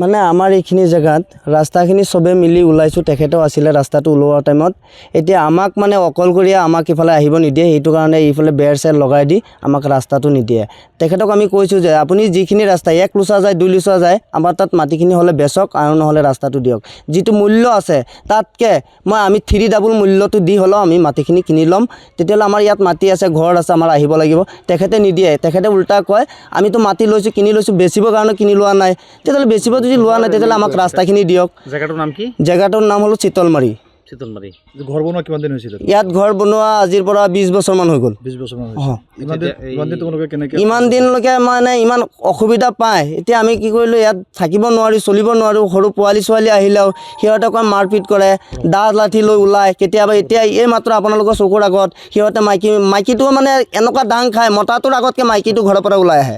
মানে আমাৰ এইখিনি জেগাত ৰাস্তাখিনি চবে মিলি ওলাইছোঁ তেখেতেও আছিলে ৰাস্তাটো ওলোৱা টাইমত এতিয়া আমাক মানে অকলশৰীয়া আমাক ইফালে আহিব নিদিয়ে সেইটো কাৰণে এইফালে বেৰ চেৰ লগাই দি আমাক ৰাস্তাটো নিদিয়ে তেখেতক আমি কৈছোঁ যে আপুনি যিখিনি ৰাস্তা 1 লোচা যায় 2 লোচা যায় আমাৰ তাত মাটিখিনি হ'লে বেচক আৰু নহ'লে ৰাস্তাটো দিয়ক যিটো মূল্য আছে তাতকৈ আমি 3 ডাবল মূল্যটো দি হ'লেও আমি মাটিখিনি কিনি ল'ম তেতিয়াহ'লে আমাৰ ইয়াত মাটি আছে ঘৰ আছে আমাৰ আহিব লাগিব তেখেতে নিদিয়ে তেখেতে উল্টা কয় আমিতো মাটি লৈছোঁ কিনি লৈছোঁ বেচিবৰ কাৰণে কিনি লোৱা নাই তেতিয়াহ'লে বেচিব যদি লোৱা নাই তেতিয়াহ'লে আমাক ৰাস্তাখিনি দিয়ক জেগাটোৰ নাম কি জেগাটোৰ নাম হ'ল চিতলমাৰী ঘৰ বনোৱা কিমান দিন হৈছিল ইয়াত ঘৰ বনোৱা আজিৰ পৰা 20 বছৰমান হৈ গ'ল 20 বছৰমান হৈছে ইমান দিন তোমালোকে কেনেকৈ ইমান দিনলৈকে মানে ইমান অসুবিধা পায় এতিয়া আমি কি কৰিলোঁ ইয়াত থাকিব নোৱাৰি চলিব নোৱাৰোঁ সৰু পোৱালি ছোৱালী আহিলেও সিহঁতক মাৰপিট কৰে দা লাঠি লৈ ওলায় কেতিয়াবা এতিয়া এই মাত্ৰ আপোনালোকৰ চকুৰ আগত সিহঁতে মাইকীটো মানে এনেকুৱা ডাং খায় মতাটোৰ আগতকৈ মাইকীটো ঘৰৰ পৰা ওলাই আহে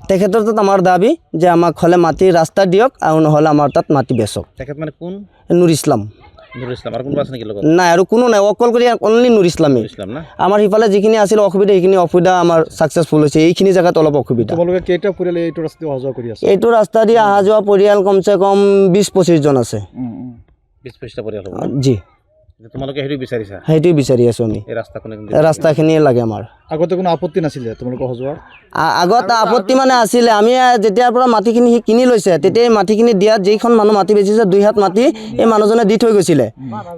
তেখেতৰ তাত আমাৰ দাবী যে আমাক হ'লে মাটি ৰাস্তা দিয়ক আৰু নহ'লে আমাৰ তাত মাটি বেচক তেখেত মানে কোন নুৰ ইছলাম আৰু কোনোবা আছে নেকি লগত নাই আৰু কোনো নাই অকল কৰি অনলি নুৰ ইছলামেই আমাৰ সিফালে যিখিনি আছিল অসুবিধা সেইখিনি অসুবিধা আমাৰ ছাকচেছফুল হৈছে এইখিনি জেগাত অলপ অসুবিধা তোমালোকে কেইটা পৰিয়াল এইটো ৰাস্তা অহা যোৱা কৰি আছে এইটো ৰাস্তা দি অহা যোৱা পৰিয়াল কমচে কম 20-25 জন আছে 20-25টা পৰিয়াল হ'ব জি তোমালোকে সেইটো বিচাৰিছা সেইটোৱে বিচাৰি আছোঁ আমি এই ৰাস্তাখনে ৰাস্তাখিনিয়ে লাগে আমাৰ আগতে কোনো আপত্তি নাছিলে তোমালোকৰ অহা যোৱাৰ আগত আপত্তি মানে আছিলে আমি যেতিয়াৰ পৰা মাটিখিনি সি কিনি লৈছে তেতিয়া এই মাটিখিনি দিয়াত যিখন মানুহ মাটি বেচিছে 2 হাত মাটি এই মানুহজনে দি থৈ গৈছিলে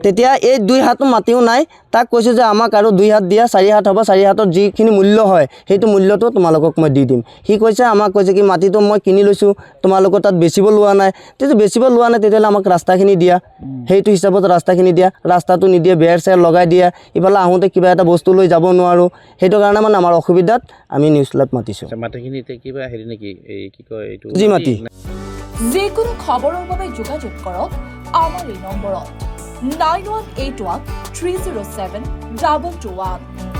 তেতিয়া এই 2 হাতো মাটিও নাই তাক কৈছোঁ যে আমাক আৰু 2 হাত দিয়া 4 হাত হ'ব 4 হাতৰ যিখিনি মূল্য হয় সেইটো মূল্যটো তোমালোকক মই দি দিম সি কৈছে আমাক কৈছে কি মাটিটো মই কিনি লৈছোঁ তোমালোকৰ তাত বেচিব লোৱা নাই তেতিয়া বেচিব লোৱা নাই তেতিয়াহ'লে আমাক ৰাস্তাখিনি দিয়া সেইটো হিচাপত ৰাস্তাখিনি দিয়া ৰাস্তাটো নিদিয়ে বেৰ চেৰ লগাই দিয়ে ইফালে আহোঁতে কিবা এটা বস্তু লৈ যাব নোৱাৰোঁ সেইটো কাৰণে মানে আমাৰ অসুবিধাত আমি নিউজ লাইভ মাতিছোঁ মাটিখিনি কিবা হেৰি নেকি এই কি কয় এইটো জি মাটি যিকোনো খবৰৰ বাবে যোগাযোগ কৰক আমাৰ এই নম্বৰত 9181 307 2221